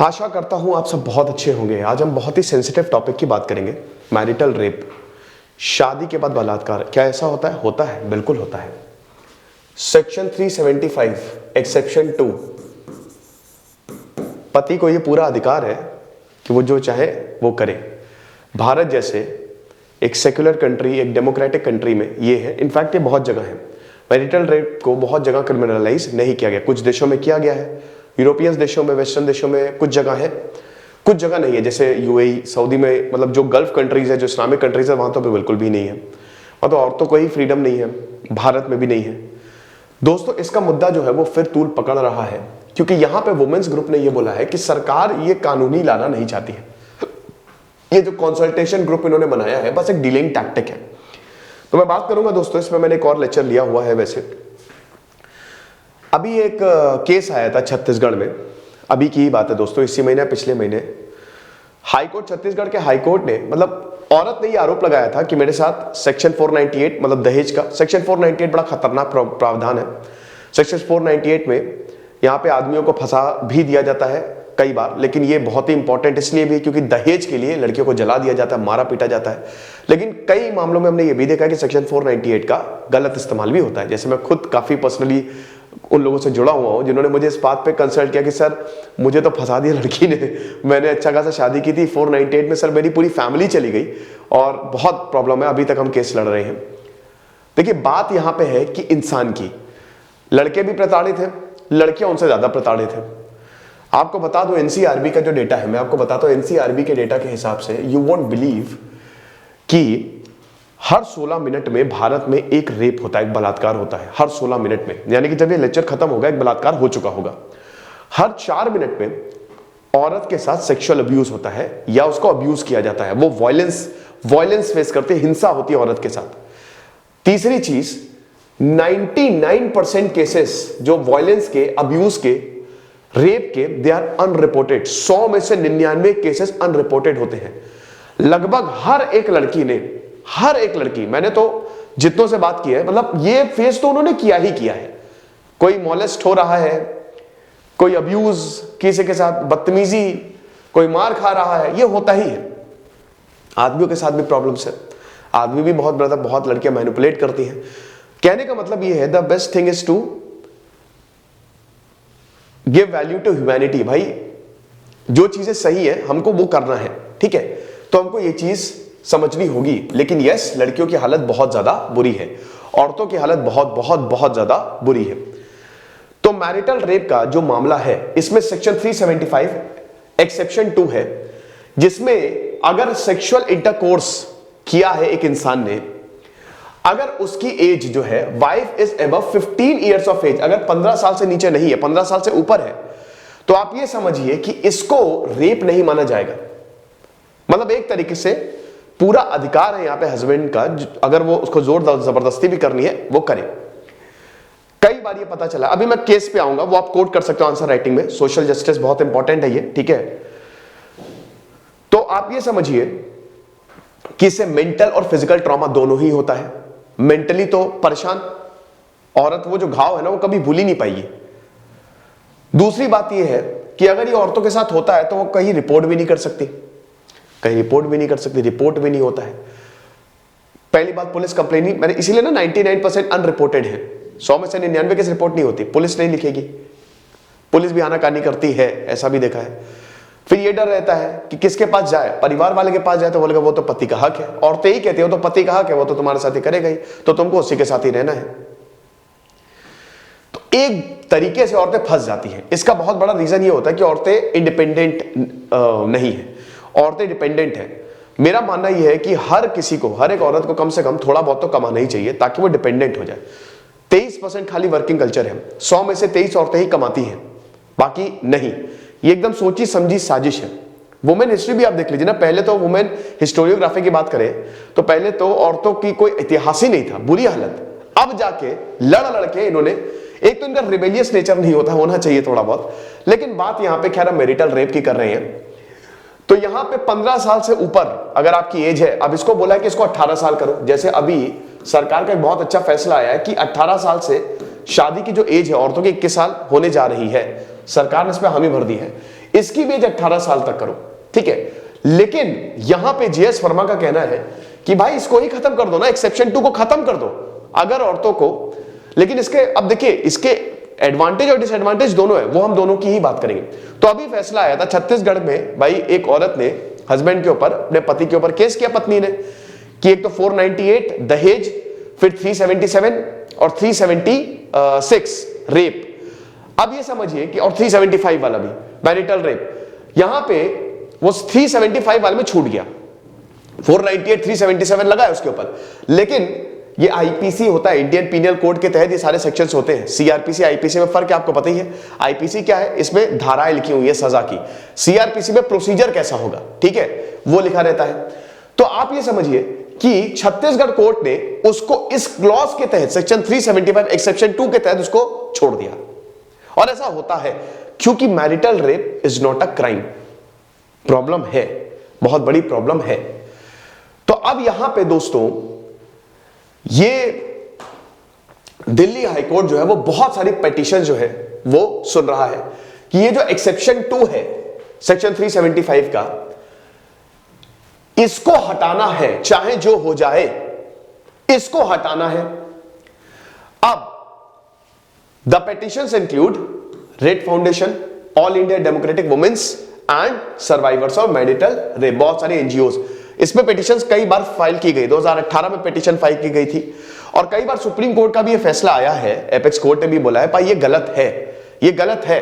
आशा करता हूं आप सब बहुत अच्छे होंगे। आज हम बहुत ही सेंसिटिव टॉपिक की बात करेंगे, मैरिटल रेप, शादी के बाद बलात्कार। क्या ऐसा होता है? होता है, बिल्कुल होता है। सेक्शन 375 एक्सेप्शन 2, पति को यह पूरा अधिकार है कि वो जो चाहे वो करे। भारत जैसे एक सेक्युलर कंट्री, एक डेमोक्रेटिक कंट्री में ये है। इनफैक्ट ये बहुत जगह है। मैरिटल रेप को बहुत जगह क्रिमिनलाइज नहीं किया गया। कुछ देशों में किया गया है, यूरोपियन देशों में, वेस्टर्न देशों में कुछ जगह है, कुछ जगह नहीं है। जैसे यूएई, सऊदी में, मतलब जो गल्फ कंट्रीज है, जो इस्लामिक कंट्रीज है, वहां तो बिल्कुल भी नहीं है। वहां तो औरतों को ही फ्रीडम नहीं है, भारत में भी नहीं है। दोस्तों, इसका मुद्दा जो है वो फिर तूल पकड़ रहा है, क्योंकि यहां पे वुमेन्स ग्रुप ने ये बोला है कि सरकार ये कानूनी लाना नहीं चाहती है। ये जो कंसल्टेशन ग्रुप इन्होंने बनाया है बस एक डीलिंग टैक्टिक है। तो मैं बात करूंगा दोस्तों, इसमें मैंने एक और लेक्चर लिया हुआ है। वैसे अभी एक केस आया था छत्तीसगढ़ में, अभी की ही बात है दोस्तों, इसी महीने, पिछले महीने हाईकोर्ट, छत्तीसगढ़ के हाईकोर्ट ने, मतलब औरत ने ये आरोप लगाया था कि मेरे साथ सेक्शन 498, मतलब दहेज का सेक्शन 498 बड़ा खतरनाक प्रावधान है। सेक्शन 498 में यहाँ पे आदमियों को फंसा भी दिया जाता है कई बार, लेकिन ये बहुत ही इंपॉर्टेंट इसलिए भी क्योंकि दहेज के लिए लड़कियों को जला दिया जाता है, मारा पीटा जाता है। लेकिन कई मामलों में हमने ये भी देखा है कि सेक्शन 498 का गलत इस्तेमाल भी होता है। जैसे मैं खुद काफी पर्सनली उन लोगों से जुड़ा हुआ हूं जिन्होंने मुझे इस बात पे कंसल्ट किया कि सर मुझे तो फंसा दिया लड़की ने, मैंने अच्छा खासा शादी की थी, 498 में सर मेरी पूरी फैमिली चली गई और बहुत प्रॉब्लम है, अभी तक हम केस लड़ रहे हैं। देखिए, बात यहां पे है कि इंसान की, लड़के भी प्रताड़ित हैं, लड़कियां उनसे ज्यादा प्रताड़ित हैं। आपको बता दो एनसीआरबी का जो डेटा है, मैं आपको बताता हूं एनसीआरबी के डेटा के हिसाब से यू वोंट बिलीव कि हर 16 मिनट में भारत में एक रेप होता है, एक बलात्कार होता है हर 16 मिनट में। यानी कि जब ये लेक्चर खत्म होगा एक बलात्कार हो चुका होगा। हर 4 मिनट में औरत के साथ सेक्सुअल अब्यूज होता है या उसको अब्यूज किया जाता है, वो वायलेंस फेस करते, हिंसा होती है औरत के साथ। तीसरी चीज, 99% केसेस जो वायलेंस के, अब्यूज के, रेप के, दे आर अनरिपोर्टेड। 100 में से 99 केसेस अनरिपोर्टेड होते हैं। लगभग हर एक लड़की, मैंने तो जितनों से बात की है, मतलब ये फेस तो उन्होंने किया ही किया है। कोई मॉलेस्ट हो रहा है, कोई अब्यूज, किसी के साथ बदतमीजी, कोई मार खा रहा है, ये होता ही है। आदमियों के साथ भी प्रॉब्लम्स है, आदमी भी बहुत लड़कियां मैनिपुलेट करती हैं। कहने का मतलब ये है, the best thing is to give value to humanity. भाई जो चीजें सही है हमको वो करना है, ठीक है, तो हमको ये चीज समझनी होगी। लेकिन यस, लड़कियों की हालत बहुत ज्यादा बुरी है, औरतों की हालत बहुत ज्यादा बुरी है। तो मैरिटल रेप का जो मामला है, इसमें सेक्शन 375 एक्सेप्शन 2 है, जिसमें अगर सेक्सुअल इंटरकोर्स किया है एक इंसान ने, अगर उसकी एज जो है, wife is above 15 years of age, अगर 15 साल से नीचे नहीं है, 15 साल से ऊपर है, तो आप ये समझिए कि इसको रेप नहीं माना जाएगा। मतलब एक तरीके से पूरा अधिकार है यहां पे हस्बैंड का, अगर वो उसको जोर जबरदस्ती भी करनी है वो करे। कई बार ये पता चला, अभी मैं केस पे आऊंगा, वो आप कोट कर सकते हो आंसर राइटिंग में। सोशल जस्टिस बहुत इंपॉर्टेंट है ये, ठीक है। तो आप ये समझिए कि इससे मेंटल और फिजिकल ट्रॉमा दोनों ही होता है। मेंटली तो परेशान औरत, वो जो घाव है ना वो कभी भूल ही नहीं पाएगी। दूसरी बात ये है कि अगर ये औरतों के साथ होता है तो वो कहीं रिपोर्ट भी नहीं कर सकती, रिपोर्ट भी नहीं होता है। पहली बात, पुलिस कंप्लेन ही, मैंने इसीलिए ना 99% अनरिपोर्टेड है। 100 में से 99 केस रिपोर्ट नहीं होती, पुलिस नहीं लिखेगी, पुलिस भी आनाकानी करती है, ऐसा भी देखा है। फिर ये डर रहता है कि किसके पास जाए, परिवार वाले के पास जाए तो बोलेगा वो तो पति का हक है। औरतें ही कहती है वो तो पति का हक है, वो तो तुम्हारे साथ ही करेगा ही, तो तुमको उसी के साथ ही रहना है। तो एक तरीके से औरतें फंस जाती हैं। इसका बहुत बड़ा रीजन ये होता है कि औरतें इंडिपेंडेंट नहीं है, औरतें डिपेंडेंट हैं। मेरा मानना यह है कि हर किसी को, हर एक औरत को कम से कम थोड़ा बहुत तो कमाना ही चाहिए ताकि वो डिपेंडेंट हो जाए। 23% खाली वर्किंग कल्चर है, 100 में से 23 औरतें ही कमाती हैं, बाकी नहीं। ये एकदम सोची समझी साजिश है। वुमेन हिस्ट्री भी आप देख लीजिए ना, पहले तो वुमेन हिस्टोरियोग्राफी की बात करें तो पहले तो औरतों की कोई इतिहास ही नहीं था, बुरी हालत। अब जाके लड़ के इन्होंने, एक तो इनका रिबेलियस नेचर नहीं होना चाहिए थोड़ा बहुत, लेकिन बात यहां पे खैर हम मैरिटल रेप की कर रहे हैं। तो यहां पे 15 साल से ऊपर अगर आपकी एज है, अब इसको बोला है कि इसको 18 साल करो। जैसे अभी सरकार का एक बहुत अच्छा फैसला आया है कि 18 साल से शादी की जो एज है औरतों की 21 साल होने जा रही है, सरकार ने इस पर हामी भर दी है। इसकी भी एज 18 साल तक करो, ठीक है। लेकिन यहां पे जेएस वर्मा का कहना है कि भाई इसको ही खत्म कर दो ना, एक्सेप्शन 2 को खत्म कर दो अगर औरतों को। लेकिन इसके अब देखिए, इसके एडवांटेज और डिसएडवांटेज दोनों है, वो हम दोनों की ही बात करेंगे। तो अभी फैसला आया था छत्तीसगढ़ में, भाई एक औरत ने हस्बैंड के ऊपर, अपने पति के ऊपर केस किया पत्नी ने, कि एक तो 498 दहेज, फिर 377 और 376 रेप। अब ये समझिए कि और 375 वाला भी मैरिटल रेप, यहां पे वो 375 वाले में छूट गया, 498 377 लगा है उसके ऊपर। लेकिन ये आईपीसी होता है, इंडियन पीनल कोड के तहत ये सारे सेक्शंस होते हैं। सीआरपीसी आईपीसी में फर्क है, आपको पता ही है। आईपीसी क्या है, इसमें धाराएं लिखी हुई है सजा की, सीआरपीसी में प्रोसीजर कैसा होगा, ठीक है, वो लिखा रहता है। तो आप ये समझिए कि छत्तीसगढ़ कोर्ट ने उसको इस क्लॉज के तहत, सेक्शन 375 एक्सेप्शन 2 के तहत उसको छोड़ दिया। और ऐसा होता है क्योंकि marital rape is not a crime. Problem है, बहुत बड़ी प्रॉब्लम है। तो अब यहां पे दोस्तों, ये दिल्ली हाईकोर्ट जो है वो बहुत सारी पिटीशन जो है वो सुन रहा है कि ये जो एक्सेप्शन 2 है सेक्शन 375 का, इसको हटाना है, चाहे जो हो जाए, इसको हटाना है। अब the petitions include red foundation, all India democratic women's and survivors of marital rape, बहुत सारे एनजीओ। इसमें पिटीशंस कई बार फाइल की गई, 2018 में पिटीशन फाइल की गई थी, और कई बार सुप्रीम कोर्ट का भी ये फैसला आया है, एपेक्स कोर्ट ने भी बोला है भाई ये गलत है, ये गलत है।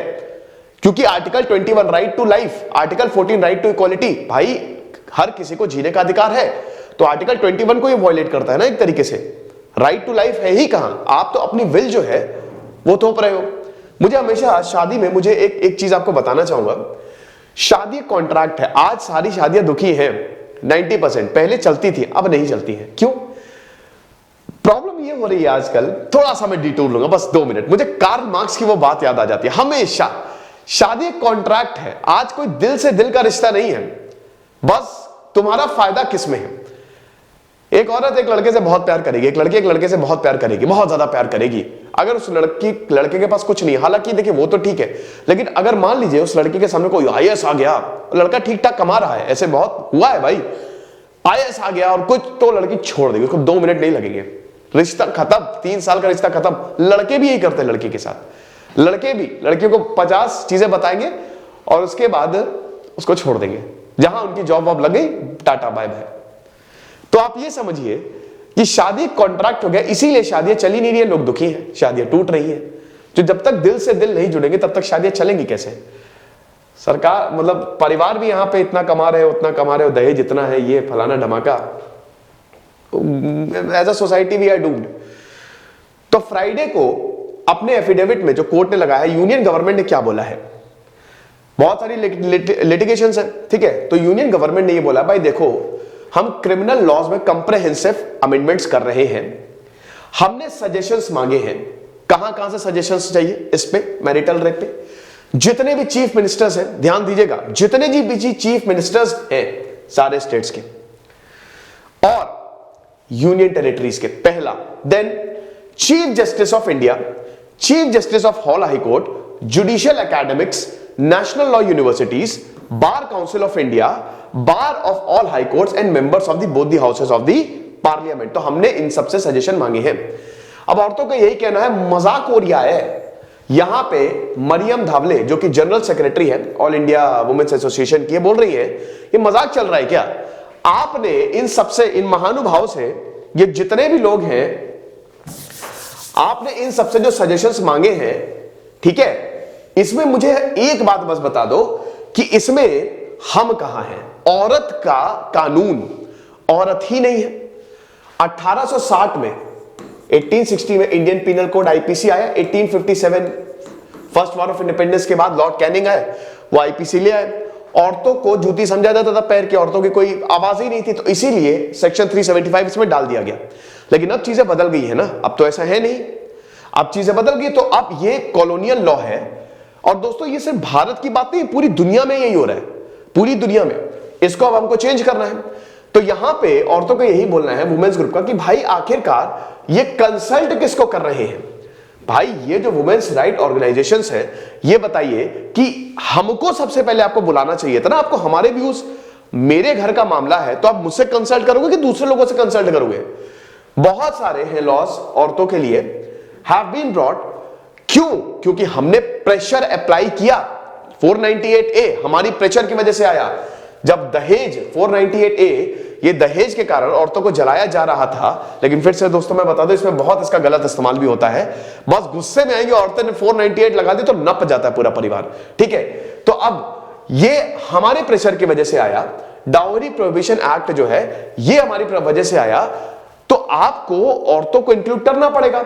क्योंकि article 21 right to life, article 14 right to equality, भाई हर किसी को जीने का अधिकार है, तो आर्टिकल 21 को ये वायलेट करता है ना एक तरीके से। राइट टू लाइफ है ही कहां, आप तो अपनी विल जो है वो थोप रहे हो। मुझे हमेशा शादी में, मुझे एक चीज आपको बताना चाहूंगा, शादी कॉन्ट्रैक्ट है। आज सारी शादियां दुखी हैं 90%, पहले चलती थी अब नहीं चलती है। क्यों? प्रॉब्लम ये हो रही है आजकल, थोड़ा सा मैं डिटूर लूंगा, बस 2 मिनट, मुझे कार्ल मार्क्स की वो बात याद आ जाती है हमेशा। शादी एक कॉन्ट्रैक्ट है, आज कोई दिल से दिल का रिश्ता नहीं है, बस तुम्हारा फायदा किस में है। एक औरत एक लड़के से बहुत प्यार करेगी, एक लड़की एक लड़के से बहुत प्यार करेगी, बहुत ज्यादा प्यार करेगी। अगर उस लड़के के पास कुछ नहीं, हालांकि देखिए वो तो ठीक है, लेकिन अगर मान लीजिए उस लड़की के सामने कोई आईएएस आ गया, लड़का ठीक ठाक कमा रहा है, ऐसे बहुत हुआ है भाई, आईएएस आ गया और कुछ, तो लड़की छोड़ देगी, उसको 2 मिनट नहीं लगेंगे, रिश्ता खत्म, 3 साल का रिश्ता खत्म। लड़के भी यही करते हैं लड़की के साथ, लड़के भी लड़कियों को 50 चीजें बताएंगे और उसके बाद उसको छोड़ देंगे, जहां उनकी जॉब वॉब लग गई, टाटा बाय बाय। तो आप ये समझिए कि शादी कॉन्ट्रैक्ट हो गया, इसीलिए शादियां चली नहीं रही है, लोग दुखी हैं, शादियां टूट रही हैं। जो जब तक दिल से दिल नहीं जुड़ेंगे तब तक शादियां चलेंगी कैसे? सरकार, मतलब परिवार भी यहां पे इतना कमा रहे हो, उतना कमा रहे हो, दहेज इतना है, ये फलाना धमाका, as a society we are doomed. तो फ्राइडे को अपने एफिडेविट में जो कोर्ट ने लगाया, यूनियन गवर्नमेंट ने क्या बोला है, बहुत सारी लिटिगेशंस है, ठीक है। तो यूनियन गवर्नमेंट ने ये बोला भाई देखो, हम क्रिमिनल लॉज में कंप्रेहेंसिव अमेंडमेंट्स कर रहे हैं, हमने सजेशंस मांगे हैं। कहां से सजेशंस चाहिए? इस पे, मैरिटल रेप पे। जितने भी चीफ मिनिस्टर्स हैं, ध्यान दीजिएगा, जितने भी चीफ मिनिस्टर्स हैं सारे स्टेट्स के और यूनियन टेरिटरीज के, पहला। Then chief justice of India, chief justice of all high court, judicial academics, national law universities, bar council of India, bar of all high courts and members of the both the houses of the parliament. तो हमने इन सबसे suggestion मांगे हैं। अब औरतों का यही कहना है, मजाक हो रहा है। यहां पे मरियम धावले, जो कि जनरल सेक्रेटरी है ऑल इंडिया वुमेन्स एसोसिएशन की, बोल रही है ये मजाक चल रहा है क्या? आपने इन सबसे, इन महानुभाव से, ये जितने भी लोग हैं, आपने इन सबसे जो सजेशंस मांगे हैं, ठीक है, इसमें मुझे एक बात बस बता दो कि इसमें हम कहां हैं? औरत का कानून औरत ही नहीं है। 1860 में, 1860 में इंडियन पीनल कोड आईपीसी आया, 1857 फर्स्ट वॉर ऑफ इंडिपेंडेंस के बाद लॉर्ड कैनिंग आए, वो आईपीसी ले आए। औरतों को जूती समझा जाता था, पैर की, औरतों की कोई आवाज ही नहीं थी, तो इसीलिए सेक्शन 375 इसमें डाल दिया गया। लेकिन अब चीजें बदल गई है ना, अब तो ऐसा है नहीं, अब चीजें बदल गई। तो अब ये कॉलोनियल लॉ है। और दोस्तों ये सिर्फ भारत की बात नहीं, पूरी दुनिया में यही हो रहा है, पूरी दुनिया में। इसको अब हमको चेंज करना है। तो यहां पे औरतों को यही बोलना है, वुमेन्स ग्रुप का, कि भाई आखिरकार ये कंसल्ट किसको कर रहे हैं? भाई ये जो वुमेन्स राइट ऑर्गेनाइजेशंस है, ये बताइए कि हमको सबसे पहले आपको बुलाना चाहिए था ना, आपको हमारे व्यूज, मेरे घर का मामला है तो आप मुझसे कंसल्ट करोगे कि दूसरे लोगों से कंसल्ट करोगे? बहुत सारे हैं लॉस औरतों के लिए हैव बीन ब्रॉट, क्यों? क्योंकि हमने प्रेशर अप्लाई किया। 498A हमारी प्रेशर की वजह से आया। जब दहेज 498A, ये दहेज के कारण औरतों को जलाया जा रहा था, लेकिन फिर से दोस्तों मैं बता दूं इसमें बहुत इसका गलत इस्तेमाल भी होता है। बस गुस्से में आएंगे औरतें ने 498 लगा दी तो नप जाता है पूरा परिवार, ठीक है। तो अब ये हमारे प्रेशर की वजह से आया। डाउरी प्रोहिबिशन एक्ट जो है ये हमारी वजह से आया, तो आपको औरतों को इंक्लूड करना पड़ेगा।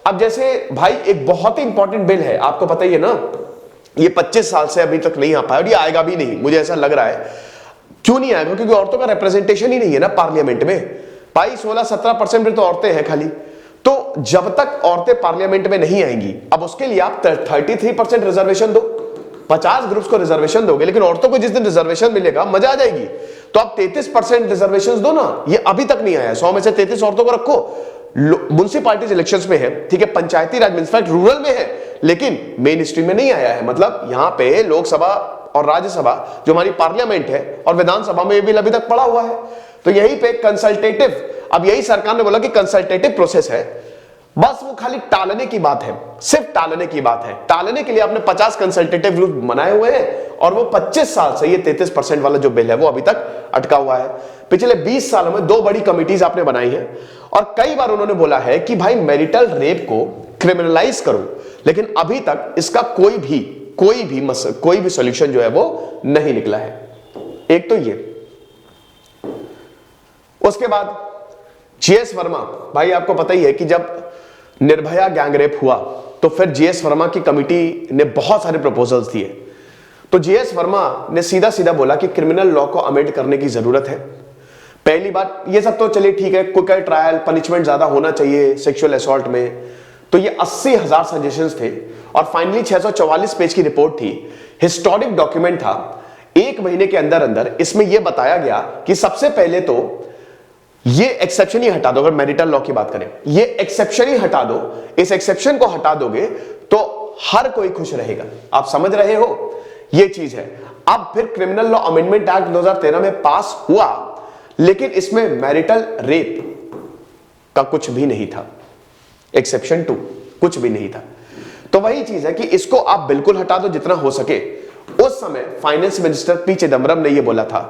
अब जैसे भाई एक बहुत ही इंपॉर्टेंट बिल है, आपको पता ही है ना, ये 25 साल से अभी तक नहीं आ पाया और ये आएगा भी नहीं, मुझे ऐसा लग रहा है। क्यों नहीं आएगा? क्योंकि औरतों का रिप्रेजेंटेशन ही नहीं है ना पार्लियामेंट में। भाई 16-17% में तो औरतें हैं खाली। तो जब तक औरतें पार्लियामेंट में नहीं आएंगी, अब उसके लिए आप 33% रिजर्वेशन दो, 50 ग्रुप्स को रिजर्वेशन दोगे, लेकिन औरतों को जिस दिन रिजर्वेशन मिलेगा मजा आ जाएगी। तो आप 33% रिजर्वेशन दो ना, ये अभी तक नहीं आया। 100 में से 33 औरतों को रखो। म्युनिसिपैलिटीज इलेक्शंस में है, ठीक है, पंचायती राज इनफैक्ट रूरल में है, लेकिन मेन स्ट्रीम में नहीं आया है। मतलब यहां पे लोकसभा और राज्यसभा जो हमारी पार्लियामेंट है और विधानसभा में ये बिल अभी तक पड़ा हुआ है। तो यहीं पे कंसल्टेटिव, अब यही सरकार ने बोला कि कंसल्टेटिव प्रोसेस है, बस वो खाली टालने की बात है, सिर्फ टालने की बात है। टालने के लिए आपने 50 कंसल्टेटिव ग्रुप बनाए हुए हैं और वो 25 साल से ये 33% वाला जो बिल है वो अभी तक अटका हुआ है। पिछले 20 सालों में 2 बड़ी कमिटीज आपने बनाई है और कई बार उन्होंने बोला है कि भाई मैरिटल रेप को क्रिमिनलाइज करो, लेकिन अभी तक इसका कोई भी सॉल्यूशन जो है वो नहीं निकला है। एक तो ये, उसके बाद जीएस वर्मा, भाई आपको पता ही है कि जब निर्भया गैंगरेप हुआ तो फिर जीएस वर्मा की कमिटी ने बहुत सारे प्रपोजल्स दिए। तो जीएस वर्मा ने सीधा सीधा बोला कि क्रिमिनल लॉ को अमेंड करने की जरूरत है। पहली बात, ये सब तो चलिए ठीक है, क्विकर ट्रायल, पनिशमेंट ज्यादा होना चाहिए सेक्सुअल असॉल्ट में, तो ये 80,000 सजेशंस थे और फाइनली 644 पेज की रिपोर्ट थी, हिस्टोरिक डॉक्यूमेंट था। 1 महीने के अंदर अंदर इसमें यह बताया गया कि सबसे पहले तो ये एक्सेप्शन ही हटा दो। अगर मैरिटल लॉ की बात करें, ये एक्सेप्शन ही हटा दो। इस एक्सेप्शन को हटा दोगे तो हर कोई खुश रहेगा। आप समझ रहे हो, ये चीज है। अब फिर क्रिमिनल लॉ अमेंडमेंट एक्ट 2013 में पास हुआ, लेकिन इसमें मैरिटल रेप का कुछ भी नहीं था, एक्सेप्शन 2 कुछ भी नहीं था। तो वही चीज है कि इसको आप बिल्कुल हटा दो जितना हो सके। उस समय फाइनेंस मिनिस्टर पी चिदम्बरम ने यह बोला था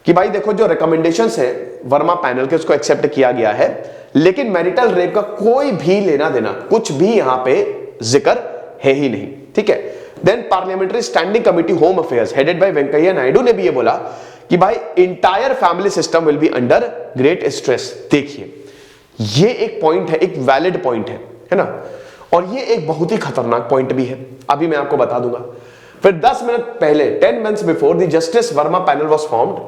कि भाई देखो, जो रिकमेंडेशंस है वर्मा पैनल के उसको एक्सेप्ट किया गया है, लेकिन मैरिटल रेप का कोई भी लेना देना, कुछ भी यहां पे जिक्र है ही नहीं, ठीक है। Then parliamentary standing committee home affairs headed by Venkaiah Naidu ने भी ये बोला कि भाई entire family system will be under great stress. देखिए, ये एक पॉइंट है, एक वैलिड पॉइंट है ना, और ये एक बहुत ही खतरनाक पॉइंट भी है, अभी मैं आपको बता दूंगा। फिर 10 मिनट पहले, 10 months before the justice Verma panel was formed,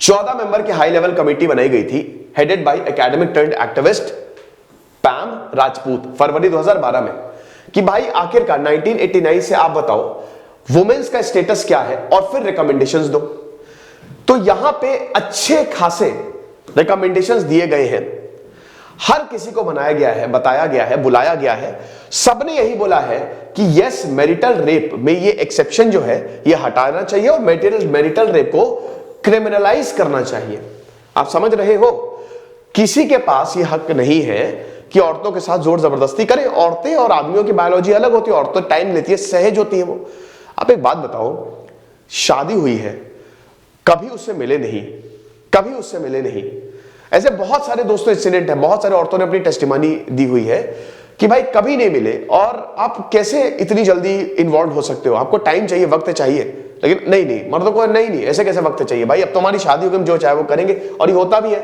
14 member की हाई लेवल कमेटी बनाई गई थी, headed by academic turned activist Pam Rajput, फरवरी 2012 में, कि भाई आखिरकार 1989 से आप बताओ वुमेन्स का स्टेटस क्या है और फिर रिकमेंडेशंस दो। तो यहां पे अच्छे खासे रिकमेंडेशंस दिए गए हैं, हर किसी को बनाया गया है, बताया गया है, बुलाया गया है, सबने यही बोला है कि यस, मैरिटल रेप में ये एक्सेप्शन जो है ये हटाना चाहिए और मैरिटल रेप को क्रिमिनलाइज करना चाहिए। आप समझ रहे हो, किसी के पास ये हक नहीं है कि औरतों के साथ जोर जबरदस्ती करें। औरतें और आदमियों की बायोलॉजी अलग होती है, औरतें टाइम लेती है, सहज होती है वो। आप एक बात बताओ, शादी हुई है, कभी उससे मिले नहीं, कभी उससे मिले नहीं, ऐसे बहुत सारे दोस्तों इंसिडेंट है, बहुत सारे औरतों ने अपनी टेस्टिमनी दी हुई है कि भाई कभी नहीं मिले, और आप कैसे इतनी जल्दी इन्वॉल्व हो सकते हो? आपको टाइम चाहिए, वक्त चाहिए, लेकिन नहीं मर्दों को नहीं ऐसे कैसे वक्त चाहिए भाई, अब तुम्हारी शादी होगी, हम जो चाहे वो करेंगे, और ये होता भी है।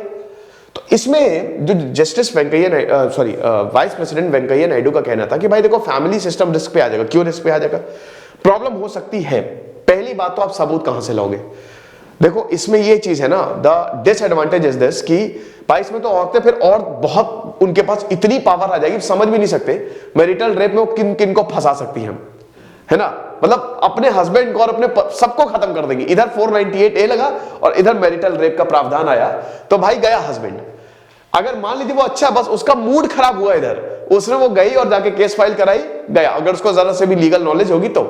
तो इसमें जो justice vice president Venkaiah Naidu का कहना था कि भाई देखो, फैमिली सिस्टम रिस्क पे आ जाएगा। क्यों रिस्क पे आ जाएगा? प्रॉब्लम हो सकती है। पहली बात तो आप सबूत कहां से लाओगे? देखो, इसमें ये चीज है ना, द डिसएडवांटेज इज दिस कि भाई इसमें तो औरतें फिर और बहुत, उनके पास इतनी पावर आ जाएगी, समझ भी नहीं सकते मैरिटल रेप में वो किन किन को फंसा सकती हैं, है ना। मतलब अपने हस्बैंड को और अपने सबको खत्म कर देंगी। इधर 498A लगा और इधर मैरिटल रेप का प्रावधान आया, तो भाई गया हस्बैंड। अगर मान लीजिए वो अच्छा, बस उसका मूड खराब हुआ इधर, उसने वो गई और जाके केस फाइल कराई, गया। अगर उसको जरा से भी लीगल नॉलेज होगी तो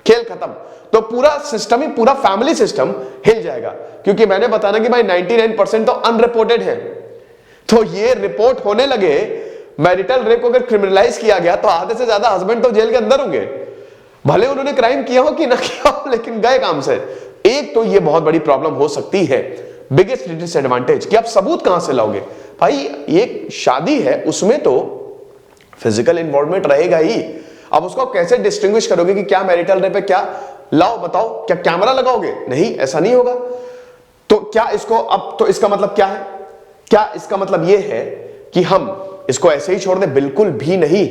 खेल खत्म। तो पूरा सिस्टम ही, पूरा फैमिली सिस्टम हिल जाएगा। क्योंकि मैंने बताना कि भाई 99% तो अनरिपोर्टेड है। तो ये रिपोर्ट होने लगे, मैरिटल रेप को अगर क्रिमिनलाइज किया गया तो आधे से ज्यादा हस्बैंड तो जेल के अंदर होंगे, भले उन्होंने क्राइम किया हो कि ना किया हो, लेकिन गए काम से। एक तो ये बहुत बड़ी प्रॉब्लम हो सकती है, बिगेस्ट डिसएडवांटेज, कि आप सबूत कहां से लाओगे। भाई एक शादी है, उसमें तो फिजिकल इन्वॉल्वमेंट रहेगा ही। अब उसको कैसे डिस्टिंग्विश करोगे कि क्या मैरिटल रेप है, क्या लाओ बताओ, क्या कैमरा लगाओगे? नहीं, ऐसा नहीं होगा। तो क्या इसको, अब तो इसका मतलब क्या है? क्या इसका मतलब यह है कि हम इसको ऐसे ही छोड़ दें? बिल्कुल भी नहीं,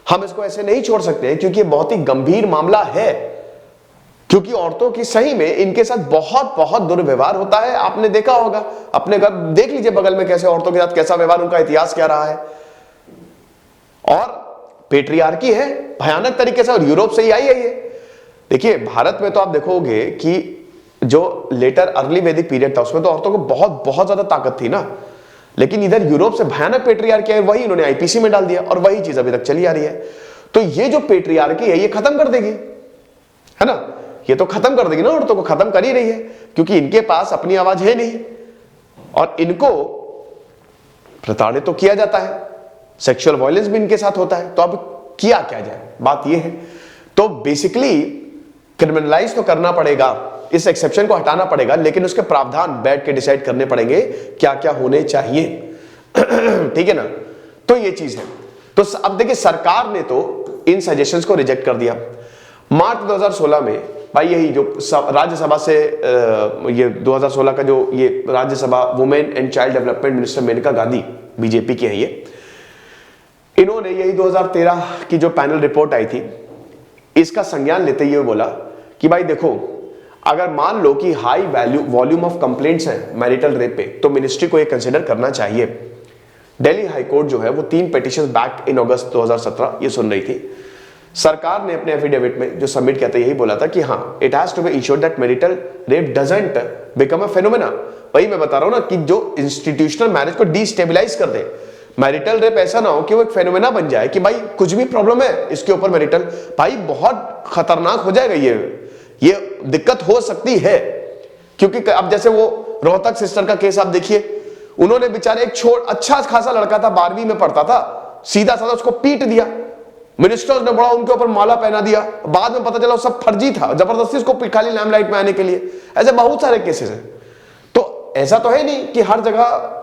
हम इसको ऐसे नहीं छोड़ सकते हैं, क्योंकि ये बहुत ही गंभीर मामला है। क्योंकि औरतों की सही में इनके साथ बहुत बहुत दुर्व्यवहार होता है। आपने देखा होगा, अपने घर देख लीजिए बगल में कैसे औरतों के साथ कैसा व्यवहार, उनका इतिहास क्या रहा है। और पेट्रियार्की है भयानक तरीके से, और यूरोप से ही आई है ये। देखिए भारत में तो आप देखोगे कि जो लेटर अर्ली वैदिक पीरियड था उसमें तो औरतों को बहुत बहुत ज्यादा ताकत थी ना, लेकिन इधर यूरोप से भयानक पेट्रियार्की है, वही इन्होंने आईपीसी में डाल दिया और वही चीज अभी तक चली आ रही है। तो ये जो पेट्रियार्की है ये खत्म कर देगी, है ना, ये तो खत्म कर देगी ना, औरतों को खत्म कर ही रही है, क्योंकि इनके पास अपनी आवाज है नहीं और इनको प्रताड़ित तो किया जाता है, सेक्सुअल वायलेंस भी इनके साथ होता है। तो अब किया क्या जाए, बात ये है। तो बेसिकली क्रिमिनलाइज तो करना पड़ेगा, इस एक्सेप्शन को हटाना पड़ेगा, लेकिन उसके प्रावधान बैठ के डिसाइड करने पड़ेंगे क्या क्या होने चाहिए। ठीक है ना, तो ये चीज है। तो अब देखिए सरकार ने तो इन सजेशंस को रिजेक्ट कर दिया। मार्च 2016 में भाई यही जो राज्यसभा से ये 2016 का जो ये Rajya Sabha women and child development minister Maneka Gandhi, BJP की है ये, इन्होंने यही 2013 की जो पैनल रिपोर्ट आई थी इसका संज्ञान लेते हुए बोला कि भाई देखो, अगर मान लो कि हाई वॉल्यूम ऑफ कंप्लेंट्स हैं मैरिटल रेप पे, तो मिनिस्ट्री को ये कंसिडर करना चाहिए। दिल्ली हाई कोर्ट जो है वो 3 पिटीशंस बैक इन अगस्त 2017 ये सुन रही थी। सरकार ने अपने एफिडेविट में जो सबमिट किया था यही बोला था कि हाँ, it has to be insured that marital rape doesn't become a phenomena. वही मैं बता रहा हूं ना कि जो इंस्टीट्यूशनल मैरिज को डिस्टेबलाइज कर दे, मैरिटल रेप ऐसा ना हो कि वो एक फेनोमेना बन जाए कि भाई कुछ भी प्रॉब्लम है इसके ऊपर मैरिटल, भाई बहुत खतरनाक हो जाएगा ये दिक्कत हो सकती है। क्योंकि अब जैसे वो रोहतक सिस्टर का केस आप देखिए, उन्होंने बेचारे एक अच्छा खासा लड़का था, 12वीं में पढ़ता था, सीधा साधा उसको पीट दिया, मिनिस्टर्स ने बड़ा उनके ऊपर माला पहना दिया, बाद में पता चला सब फर्जी था, जबरदस्ती उसको खाली लाइमलाइट में आने के लिए। ऐसे बहुत सारे केसेस हैं। तो ऐसा तो है नहीं कि हर जगह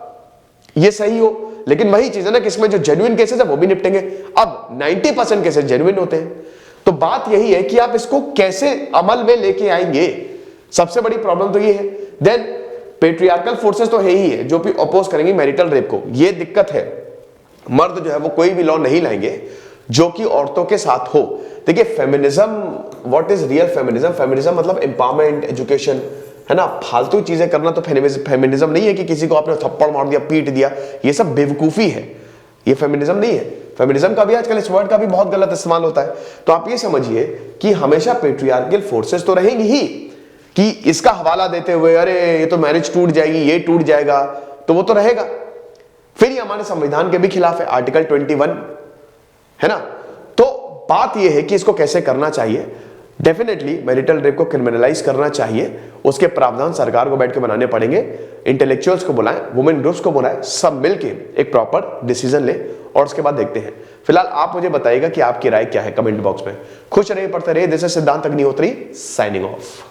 ये सही हो, लेकिन वही चीज है ना कि इसमें जो जेन्युइन केसेस है वो भी निपटेंगे। अब 90% केसेस जेन्युइन होते हैं। तो बात यही है कि आप इसको कैसे अमल में लेके आएंगे, सबसे बड़ी प्रॉब्लम तो ये है। देन पेट्रियार्कल फोर्सेस तो है ही है जो भी अपोज करेंगे मैरिटल रेप को, ये दिक्कत है। मर्द जो है वो कोई भी लॉ नहीं लाएंगे जो कि औरतों के साथ हो। देखिए feminism, what is real feminism? Feminism मतलब एम्पावरमेंट, एजुकेशन, है ना। फालतू चीजें करना तो फेमिनिज्म नहीं है कि किसी को आपने थप्पड़ मार दिया, पीट दिया, ये सब बेवकूफी है, ये फेमिनिज्म नहीं है। फेमिनिज्म का भी आजकल इस वर्ड का भी बहुत गलत इस्तेमाल होता है। तो आप ये समझिए कि हमेशा पेट्रियार्कल फोर्सेस तो रहेंगी ही, कि इसका हवाला देते हुए अरे ये तो मैरिज टूट जाएगी, ये टूट जाएगा, तो वो तो रहेगा। फिर ये हमारे संविधान के भी खिलाफ है, आर्टिकल 21, है ना। तो बात ये है कि इसको कैसे करना चाहिए। डेफिनेटली मैरिटल रेप को क्रिमिनलाइज करना चाहिए, उसके प्रावधान सरकार को बैठ के बनाने पड़ेंगे, इंटेलेक्चुअल्स को बुलाएं, वुमेन ग्रुप्स को बुलाएं, सब मिलके एक प्रॉपर डिसीजन ले और उसके बाद देखते हैं। फिलहाल आप मुझे बताइएगा कि आपकी राय क्या है कमेंट बॉक्स में। खुश रहिए, पढ़ते रहिए। दिस इज सिद्धांत अग्निहोत्री साइनिंग ऑफ।